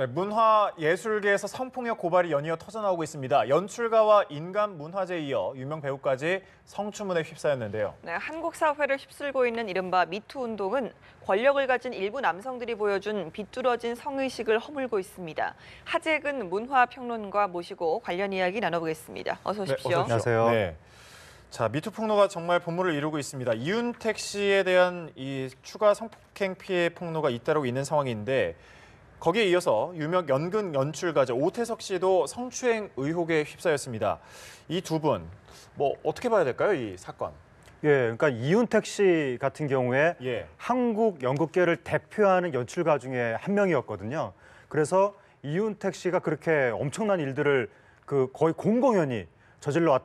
네, 문화예술계에서 성폭력 고발이 연이어 터져나오고 있습니다. 연출가와 인간 문화재에 이어 유명 배우까지 성추문에 휩싸였는데요. 네, 한국 사회를 휩쓸고 있는 이른바 미투 운동은 권력을 가진 일부 남성들이 보여준 비뚤어진 성의식을 허물고 있습니다. 하재근 문화평론가 모시고 관련 이야기 나눠보겠습니다. 어서 오십시오. 네, 안녕하세요. 네. 자, 미투 폭로가 정말 본물을 이루고 있습니다. 이윤택 씨에 대한 이 추가 성폭행 피해 폭로가 잇따르고 있는 상황인데 거기에 이어서 유명 연극 연출가죠. 오태석 씨도 성추행 의혹에 휩싸였습니다. 이 두 분, 뭐 어떻게 봐야 될까요, 이 사건? 예, 그러니까 이윤택 씨 같은 경우에 한국 연극계를 대표하는 연출가 중에 한 명이었거든요. 그래서 이윤택 씨가 그렇게 엄청난 일들을 거의 공공연히 저질러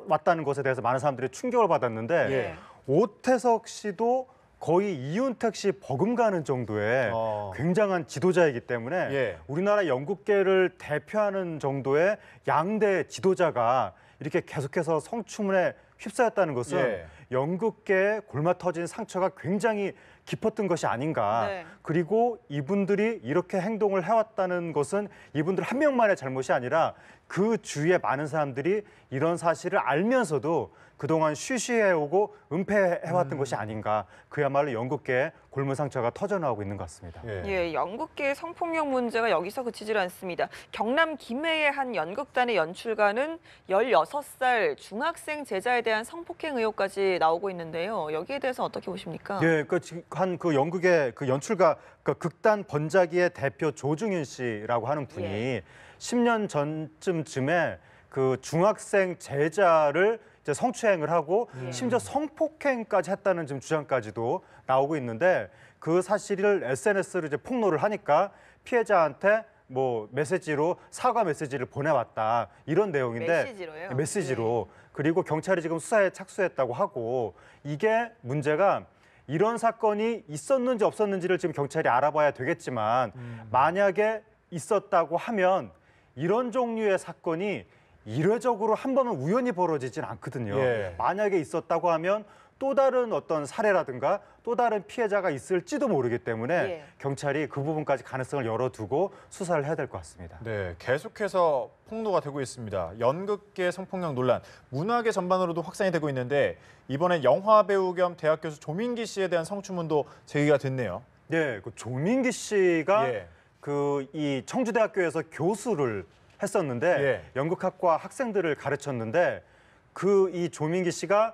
왔다는 것에 대해서 많은 사람들이 충격을 받았는데 오태석 씨도 거의 이윤택 씨 버금가는 정도의 굉장한 지도자이기 때문에 우리나라 연극계를 대표하는 정도의 양대 지도자가 이렇게 계속해서 성추문에 휩싸였다는 것은 연극계에 골마 터진 상처가 굉장히 깊었던 것이 아닌가. 네. 그리고 이분들이 이렇게 행동을 해왔다는 것은 이분들 한 명만의 잘못이 아니라 그 주위에 많은 사람들이 이런 사실을 알면서도 그동안 쉬쉬해오고 은폐해왔던 것이 아닌가. 그야말로 연극계에 골무 상처가 터져나오고 있는 것 같습니다. 예, 연극계의 성폭력 문제가 여기서 그치질 않습니다. 경남 김해의 한 연극단의 연출가는 16살 중학생 제자에 대한 성폭행 의혹까지 나오고 있는데요. 여기에 대해서 어떻게 보십니까? 예, 한 연극의 연출가, 극단 번자기의 대표 조중윤 씨라고 하는 분이 10년 전쯤에 중학생 제자를 이제 성추행을 하고 심지어 성폭행까지 했다는 지금 주장까지도 나오고 있는데 그 사실을 SNS로 이제 폭로를 하니까 피해자한테 메시지로 사과 메시지를 보내왔다 이런 내용인데 메시지로요? 메시지로 그리고 경찰이 지금 수사에 착수했다고 하고 이게 문제가 이런 사건이 있었는지 없었는지를 지금 경찰이 알아봐야 되겠지만 만약에 있었다고 하면 이런 종류의 사건이 일회적으로 한 번은 우연히 벌어지진 않거든요. 만약에 있었다고 하면 또 다른 어떤 사례라든가 또 다른 피해자가 있을지도 모르기 때문에 경찰이 그 부분까지 가능성을 열어두고 수사를 해야 될 것 같습니다. 네, 계속해서 폭로가 되고 있습니다. 연극계 성폭력 논란, 문화계 전반으로도 확산이 되고 있는데 이번엔 영화 배우 겸 대학 교수 조민기 씨에 대한 성추문도 제기가 됐네요. 네, 조민기 씨가 이 청주대학교에서 교수를 했었는데 연극학과 학생들을 가르쳤는데 이 조민기 씨가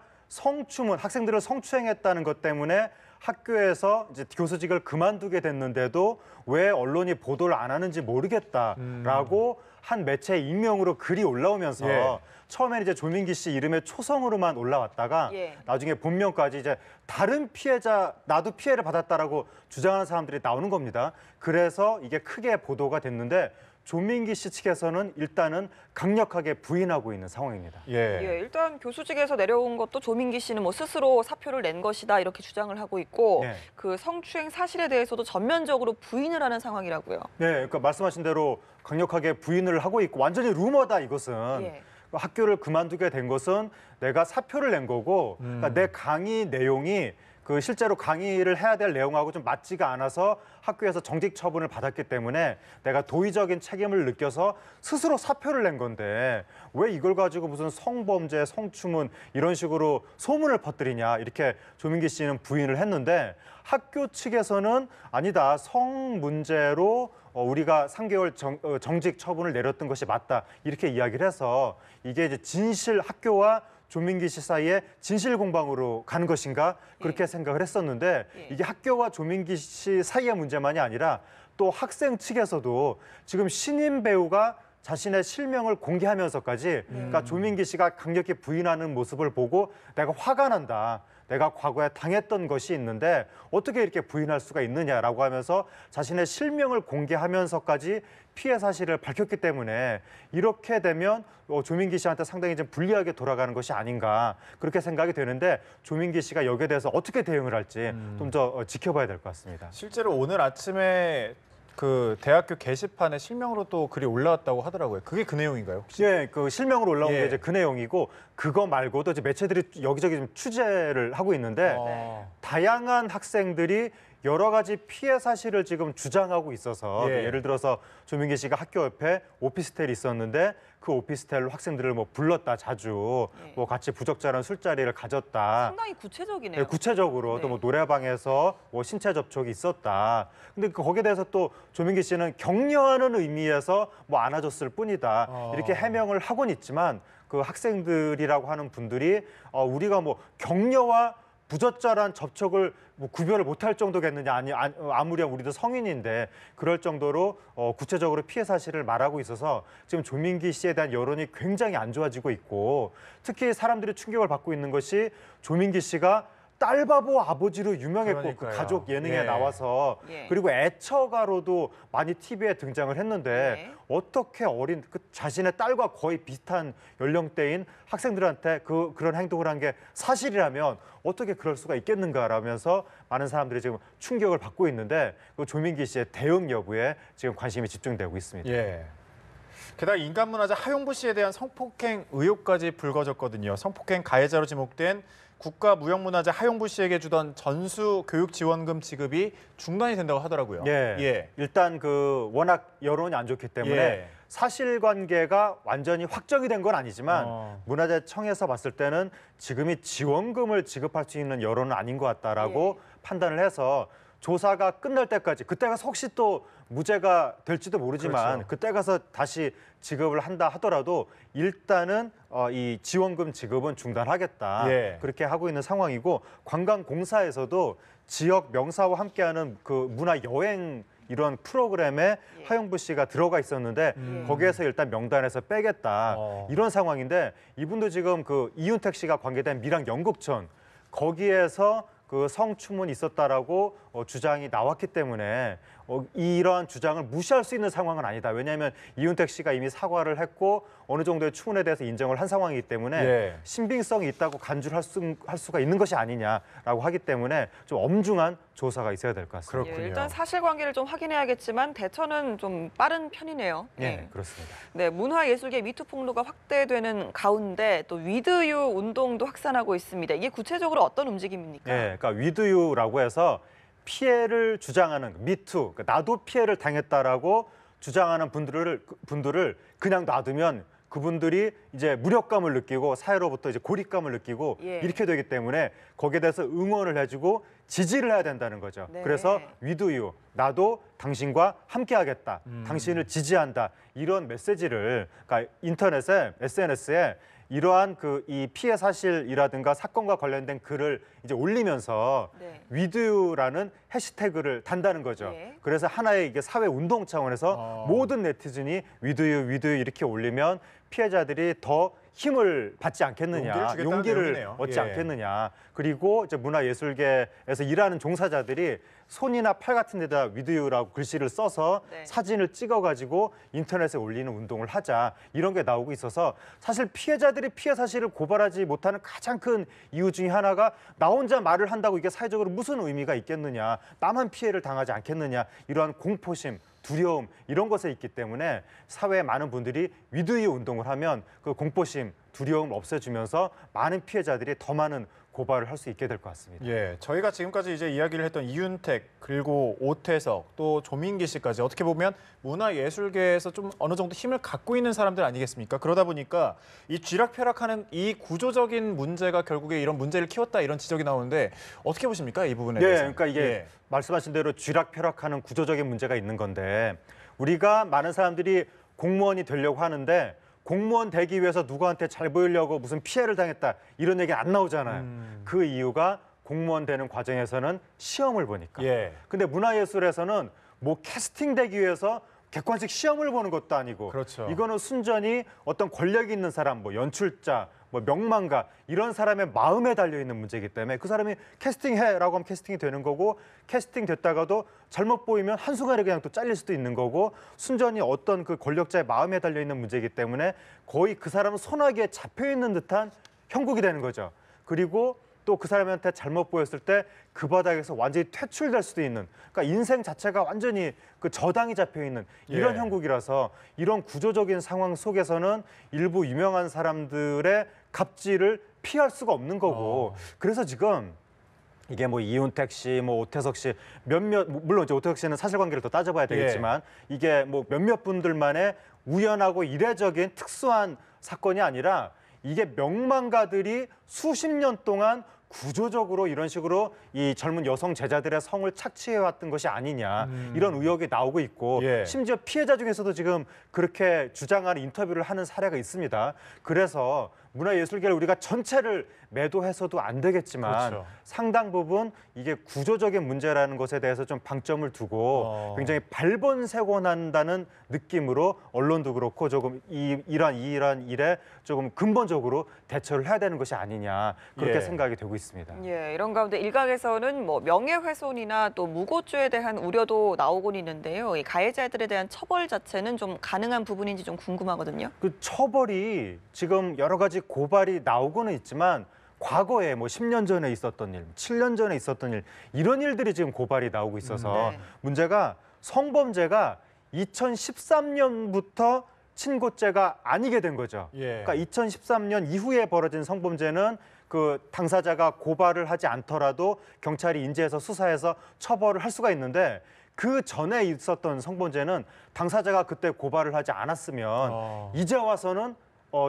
학생들을 성추행했다는 것 때문에 학교에서 이제 교수직을 그만두게 됐는데도 왜 언론이 보도를 안 하는지 모르겠다라고 한 매체 익명으로 글이 올라오면서 처음에는 이제 조민기 씨 이름에 초성으로만 올라왔다가 나중에 본명까지 이제 다른 피해자, 나도 피해를 받았다라고 주장하는 사람들이 나오는 겁니다. 그래서 이게 크게 보도가 됐는데 조민기 씨 측에서는 일단은 강력하게 부인하고 있는 상황입니다. 일단 교수직에서 내려온 것도 조민기 씨는 스스로 사표를 낸 것이다 이렇게 주장을 하고 있고 그 성추행 사실에 대해서도 전면적으로 부인을 하는 상황이라고요. 네, 그러니까 말씀하신 대로 강력하게 부인을 하고 있고 완전히 루머다 이것은. 학교를 그만두게 된 것은 내가 사표를 낸 거고 그러니까 내 강의 내용이 실제로 강의를 해야 될 내용하고 좀 맞지가 않아서 학교에서 정직 처분을 받았기 때문에 내가 도의적인 책임을 느껴서 스스로 사표를 낸 건데 왜 이걸 가지고 무슨 성범죄, 성추문 이런 식으로 소문을 퍼뜨리냐 이렇게 조민기 씨는 부인을 했는데 학교 측에서는 아니다, 성 문제로 우리가 3개월 정직 처분을 내렸던 것이 맞다 이렇게 이야기를 해서 이게 이제 학교와 조민기 씨 사이에 진실 공방으로 가는 것인가 그렇게 생각을 했었는데 이게 학교와 조민기 씨 사이의 문제만이 아니라 또 학생 측에서도 지금 신인 배우가 자신의 실명을 공개하면서까지 그러니까 조민기 씨가 강력히 부인하는 모습을 보고 내가 화가 난다. 내가 과거에 당했던 것이 있는데 어떻게 이렇게 부인할 수가 있느냐라고 하면서 자신의 실명을 공개하면서까지 피해 사실을 밝혔기 때문에 이렇게 되면 조민기 씨한테 상당히 좀 불리하게 돌아가는 것이 아닌가 그렇게 생각이 되는데 조민기 씨가 여기에 대해서 어떻게 대응을 할지 좀 더 지켜봐야 될 것 같습니다. 실제로 오늘 아침에 대학교 게시판에 실명으로 또 글이 올라왔다고 하더라고요. 그게 그 내용인가요? 혹시? 실명으로 올라온 게 이제 그 내용이고 그거 말고도 이제 매체들이 여기저기 좀 취재를 하고 있는데 다양한 학생들이 여러 가지 피해 사실을 지금 주장하고 있어서 예. 예를 들어서 조민기 씨가 학교 옆에 오피스텔이 있었는데 그 오피스텔로 학생들을 뭐 불렀다 자주 예. 뭐 같이 부적절한 술자리를 가졌다. 상당히 구체적이네요. 네, 구체적으로 네. 또 뭐 노래방에서 뭐 신체 접촉이 있었다. 근데 거기에 대해서 또 조민기 씨는 격려하는 의미에서 뭐 안아줬을 뿐이다. 이렇게 해명을 하곤 있지만 그 학생들이라고 하는 분들이 우리가 뭐 격려와 부적절한 접촉을 뭐 구별을 못할 정도겠느냐 아무렴 우리도 성인인데 그럴 정도로 구체적으로 피해 사실을 말하고 있어서 지금 조민기 씨에 대한 여론이 굉장히 안 좋아지고 있고 특히 사람들이 충격을 받고 있는 것이 조민기 씨가 딸바보 아버지로 유명했고 그 그러니까요. 가족 예능에 예. 나와서 예. 그리고 애처가로도 많이 TV에 등장을 했는데 예. 어떻게 어린 그 자신의 딸과 거의 비슷한 연령대인 학생들한테 그런 행동을 한 게 사실이라면 어떻게 그럴 수가 있겠는가라면서 많은 사람들이 지금 충격을 받고 있는데 그 조민기 씨의 대응 여부에 지금 관심이 집중되고 있습니다. 예. 게다가 인간문화자 하용부 씨에 대한 성폭행 의혹까지 불거졌거든요. 성폭행 가해자로 지목된 국가무형문화재 하용부 씨에게 주던 전수 교육 지원금 지급이 중단이 된다고 하더라고요. 예. 일단 그 워낙 여론이 안 좋기 때문에 예. 사실관계가 완전히 확정이 된 건 아니지만 문화재청에서 봤을 때는 지금이 지원금을 지급할 수 있는 여론은 아닌 것 같다라고 판단을 해서 조사가 끝날 때까지 그때 가서 혹시 또 무죄가 될지도 모르지만 그렇죠. 그때 가서 다시 지급을 한다 하더라도 일단은 이 지원금 지급은 중단하겠다. 예. 그렇게 하고 있는 상황이고 관광공사에서도 지역 명사와 함께하는 그 문화 여행 이런 프로그램에 예. 하용부 씨가 들어가 있었는데 거기에서 일단 명단에서 빼겠다. 이런 상황인데 이분도 지금 그 이윤택 씨가 관계된 밀양 연극촌 거기에서 그 성추문이 있었다라고 주장이 나왔기 때문에 이러한 주장을 무시할 수 있는 상황은 아니다. 왜냐하면 이윤택 씨가 이미 사과를 했고 어느 정도의 추문에 대해서 인정을 한 상황이기 때문에 예. 신빙성이 있다고 간주를 할 수가 있는 것이 아니냐라고 하기 때문에 좀 엄중한 조사가 있어야 될 것 같습니다. 그렇군요. 일단 사실관계를 좀 확인해야겠지만 대처는 좀 빠른 편이네요. 예, 그렇습니다. 네, 문화예술계 미투 폭로가 확대되는 가운데 또 위드유 운동도 확산하고 있습니다. 이게 구체적으로 어떤 움직임입니까? 예, 그러니까 위드유라고 해서 피해를 주장하는 미투, 그러니까 나도 피해를 당했다라고 주장하는 분들을 그냥 놔두면 그분들이 이제 무력감을 느끼고 사회로부터 이제 고립감을 느끼고 예. 이렇게 되기 때문에 거기에 대해서 응원을 해주고 지지를 해야 된다는 거죠. 네. 그래서 위드유, 나도 당신과 함께하겠다, 당신을 지지한다 이런 메시지를 그러니까 인터넷에 SNS에 이러한 그 이 피해 사실이라든가 사건과 관련된 글을 이제 올리면서 네. 위드유라는 해시태그를 단다는 거죠. 예. 그래서 하나의 이게 사회 운동 차원에서 모든 네티즌이 위드유 이렇게 올리면 피해자들이 더 힘을 받지 않겠느냐, 용기를 주겠다는 용기를 내용이네요. 얻지 예. 않겠느냐. 그리고 이제 문화예술계에서 일하는 종사자들이 손이나 팔 같은 데다 위드유라고 글씨를 써서 네. 사진을 찍어가지고 인터넷에 올리는 운동을 하자 이런 게 나오고 있어서 사실 피해자들이 피해 사실을 고발하지 못하는 가장 큰 이유 중에 하나가 나 혼자 말을 한다고 이게 사회적으로 무슨 의미가 있겠느냐, 나만 피해를 당하지 않겠느냐 이러한 공포심, 두려움 이런 것에 있기 때문에 사회의 많은 분들이 위드유 운동을 하면 그 공포심, 두려움을 없애주면서 많은 피해자들이 더 많은 고발을 할 수 있게 될 것 같습니다. 예, 저희가 지금까지 이제 이야기를 했던 이윤택 그리고 오태석 또 조민기 씨까지 어떻게 보면 문화예술계에서 좀 어느 정도 힘을 갖고 있는 사람들 아니겠습니까? 그러다 보니까 이 쥐락펴락하는 이 구조적인 문제가 결국에 이런 문제를 키웠다 이런 지적이 나오는데 어떻게 보십니까? 이 부분에 네, 대해서. 그러니까 이게 말씀하신 대로 쥐락펴락하는 구조적인 문제가 있는 건데 우리가 많은 사람들이 공무원이 되려고 하는데 공무원 되기 위해서 누구한테 잘 보이려고 무슨 피해를 당했다 이런 얘기 안 나오잖아요. 그 이유가 공무원 되는 과정에서는 시험을 보니까. 예. 근데 문화예술에서는 뭐 캐스팅 되기 위해서 객관식 시험을 보는 것도 아니고 그렇죠. 이거는 순전히 어떤 권력이 있는 사람, 뭐 연출자, 뭐 명망가 이런 사람의 마음에 달려 있는 문제이기 때문에 그 사람이 캐스팅해라고 하면 캐스팅이 되는 거고 캐스팅 됐다가도 잘못 보이면 한순간에 그냥 또 잘릴 수도 있는 거고 순전히 어떤 그 권력자의 마음에 달려 있는 문제이기 때문에 거의 그 사람은 소나기에 잡혀 있는 듯한 형국이 되는 거죠. 그리고 또 그 사람한테 잘못 보였을 때 그 바닥에서 완전히 퇴출될 수도 있는 그러니까 인생 자체가 완전히 그 저당이 잡혀 있는 이런 예. 형국이라서 이런 구조적인 상황 속에서는 일부 유명한 사람들의 갑질을 피할 수가 없는 거고 그래서 지금 이게 뭐 이윤택 씨, 뭐 오태석 씨 몇몇 물론 이제 오태석 씨는 사실관계를 더 따져봐야 되겠지만 이게 뭐 몇몇 분들만의 우연하고 이례적인 특수한 사건이 아니라 이게 명망가들이 수십 년 동안 구조적으로 이런 식으로 이 젊은 여성 제자들의 성을 착취해왔던 것이 아니냐 이런 의혹이 나오고 있고 심지어 피해자 중에서도 지금 그렇게 주장하는 인터뷰를 하는 사례가 있습니다. 그래서 문화예술계를 우리가 전체를 매도해서도 안 되겠지만 상당 부분 이게 구조적인 문제라는 것에 대해서 좀 방점을 두고 굉장히 발본색원한다는 느낌으로 언론도 그렇고 조금 이러한 일에 조금 근본적으로 대처를 해야 되는 것이 아니냐 그렇게 생각이 되고 있습니다. 예, 이런 가운데 일각에서는 뭐 명예훼손이나 또 무고죄에 대한 우려도 나오곤 있는데요. 이 가해자들에 대한 처벌 자체는 좀 가능한 부분인지 좀 궁금하거든요. 그 처벌이 지금 여러 가지 고발이 나오고는 있지만 과거에 뭐 10년 전에 있었던 일, 7년 전에 있었던 일 이런 일들이 지금 고발이 나오고 있어서 문제가 성범죄가 2013년부터 친고죄가 아니게 된 거죠. 그러니까 2013년 이후에 벌어진 성범죄는 그 당사자가 고발을 하지 않더라도 경찰이 인지해서 수사해서 처벌을 할 수가 있는데 그 전에 있었던 성범죄는 당사자가 그때 고발을 하지 않았으면 이제 와서는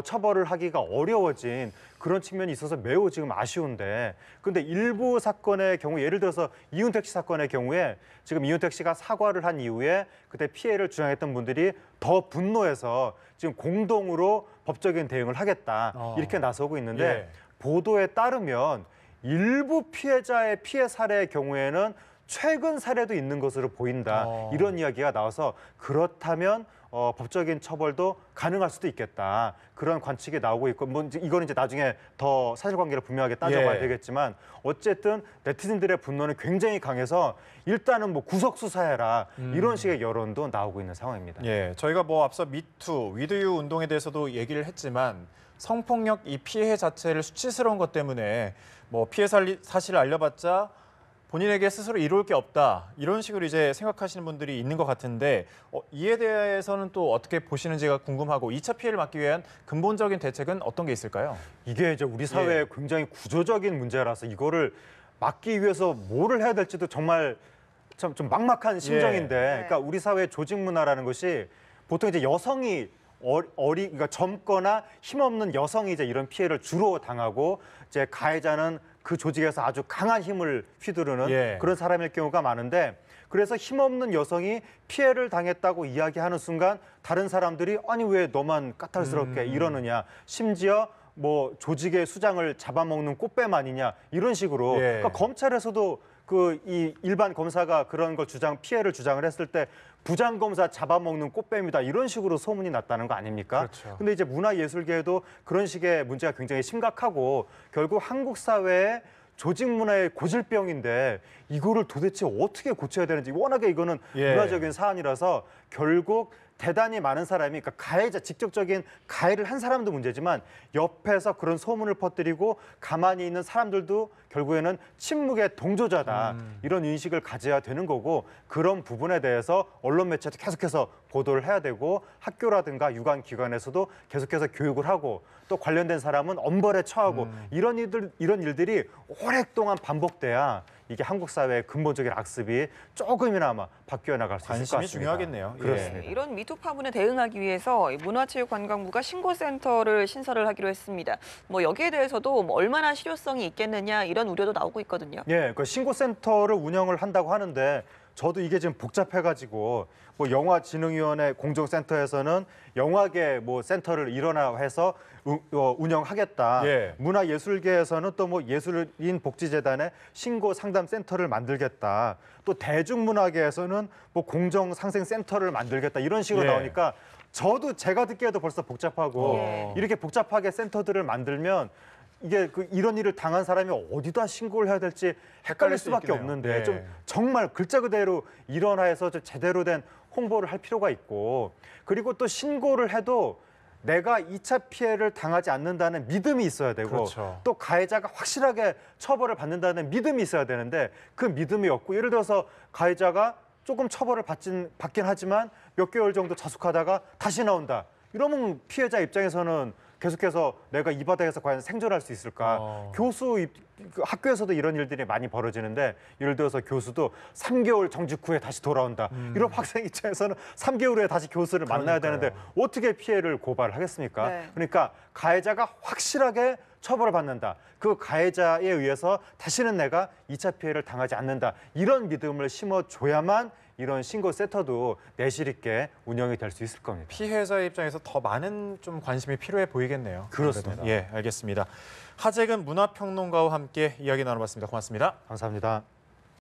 처벌을 하기가 어려워진 그런 측면이 있어서 매우 지금 아쉬운데 근데 일부 사건의 경우 예를 들어서 이윤택 씨 사건의 경우에 지금 이윤택 씨가 사과를 한 이후에 그때 피해를 주장했던 분들이 더 분노해서 지금 공동으로 법적인 대응을 하겠다 이렇게 나서고 있는데 보도에 따르면 일부 피해자의 피해 사례의 경우에는 최근 사례도 있는 것으로 보인다 이런 이야기가 나와서 그렇다면 법적인 처벌도 가능할 수도 있겠다 그런 관측이 나오고 있고 뭐 이거는 이제 나중에 더 사실관계를 분명하게 따져봐야 되겠지만 어쨌든 네티즌들의 분노는 굉장히 강해서 일단은 뭐 구속 수사해라 이런 식의 여론도 나오고 있는 상황입니다. 저희가 뭐 앞서 미투, 위드유 운동에 대해서도 얘기를 했지만 성폭력 이 피해 자체를 수치스러운 것 때문에 뭐 피해 사실을 알려봤자 본인에게 스스로 이로울 게 없다 이런 식으로 이제 생각하시는 분들이 있는 것 같은데 이에 대해서는 또 어떻게 보시는지가 궁금하고 2차 피해를 막기 위한 근본적인 대책은 어떤 게 있을까요? 이게 이제 우리 사회의 굉장히 구조적인 문제라서 이거를 막기 위해서 뭐를 해야 될지도 정말 좀 막막한 심정인데 그러니까 우리 사회의 조직 문화라는 것이 보통 이제 여성이 그러니까 젊거나 힘없는 여성이 이제 이런 피해를 주로 당하고 이제 가해자는 그 조직에서 아주 강한 힘을 휘두르는 그런 사람일 경우가 많은데 그래서 힘없는 여성이 피해를 당했다고 이야기하는 순간 다른 사람들이 아니 왜 너만 까탈스럽게 이러느냐 심지어 뭐 조직의 수장을 잡아먹는 꽃뱀 아니냐 이런 식으로 그러니까 검찰에서도 그 이 일반 검사가 그런 걸 피해를 주장을 했을 때 부장검사 잡아먹는 꽃뱀이다 이런 식으로 소문이 났다는 거 아닙니까? 근데 이제 문화예술계에도 그런 식의 문제가 굉장히 심각하고 결국 한국 사회의 조직 문화의 고질병인데 이거를 도대체 어떻게 고쳐야 되는지 워낙에 이거는 문화적인 사안이라서 결국 대단히 많은 사람이 그러니까 가해자 직접적인 가해를 한 사람도 문제지만 옆에서 그런 소문을 퍼뜨리고 가만히 있는 사람들도 결국에는 침묵의 동조자다 이런 인식을 가져야 되는 거고 그런 부분에 대해서 언론 매체도 계속해서 보도를 해야 되고 학교라든가 유관기관에서도 계속해서 교육을 하고 또 관련된 사람은 엄벌에 처하고 이런 일들이 오랫동안 반복돼야 이게 한국 사회의 근본적인 악습이 조금이나마 바뀌어 나갈 수 있을 것 같습니다. 관심이 중요하겠네요. 그렇습니다. 이런 미투 파문에 대응하기 위해서 문화체육관광부가 신고센터를 신설을 하기로 했습니다. 뭐 여기에 대해서도 뭐 얼마나 실효성이 있겠느냐 이런 우려도 나오고 있거든요. 그 신고센터를 운영을 한다고 하는데 저도 이게 지금 복잡해가지고 뭐 영화진흥위원회 공정센터에서는 영화계 뭐 센터를 일원화해서 운영하겠다. 문화예술계에서는 또 뭐 예술인 복지재단의 신고 상담 센터를 만들겠다. 또 대중문화계에서는 뭐 공정상생센터를 만들겠다. 이런 식으로 나오니까 저도 제가 듣기에도 벌써 복잡하고 이렇게 복잡하게 센터들을 만들면 이게 이런 일을 당한 사람이 어디다 신고를 해야 될지 헷갈릴 수밖에 없는데 좀 정말 글자 그대로 일원화해서 좀 제대로 된 홍보를 할 필요가 있고 그리고 또 신고를 해도 내가 2차 피해를 당하지 않는다는 믿음이 있어야 되고 또 가해자가 확실하게 처벌을 받는다는 믿음이 있어야 되는데 그 믿음이 없고 예를 들어서 가해자가 조금 처벌을 받긴 하지만 몇 개월 정도 자숙하다가 다시 나온다. 이러면 피해자 입장에서는 계속해서 내가 이 바닥에서 과연 생존할 수 있을까? 학교에서도 이런 일들이 많이 벌어지는데 예를 들어서 교수도 3개월 정직 후에 다시 돌아온다. 이런 학생 입장에서는 3개월 후에 다시 교수를 만나야 되는데 어떻게 피해를 고발을 하겠습니까? 네. 그러니까 가해자가 확실하게 처벌을 받는다. 그 가해자에 의해서 다시는 내가 2차 피해를 당하지 않는다. 이런 믿음을 심어줘야만 이런 신고 센터도 내실 있게 운영이 될 수 있을 겁니다. 피해자의 입장에서 더 많은 좀 관심이 필요해 보이겠네요. 그렇습니다. 아무래도. 예, 알겠습니다. 하재근 문화평론가와 함께 이야기 나눠봤습니다. 고맙습니다. 감사합니다.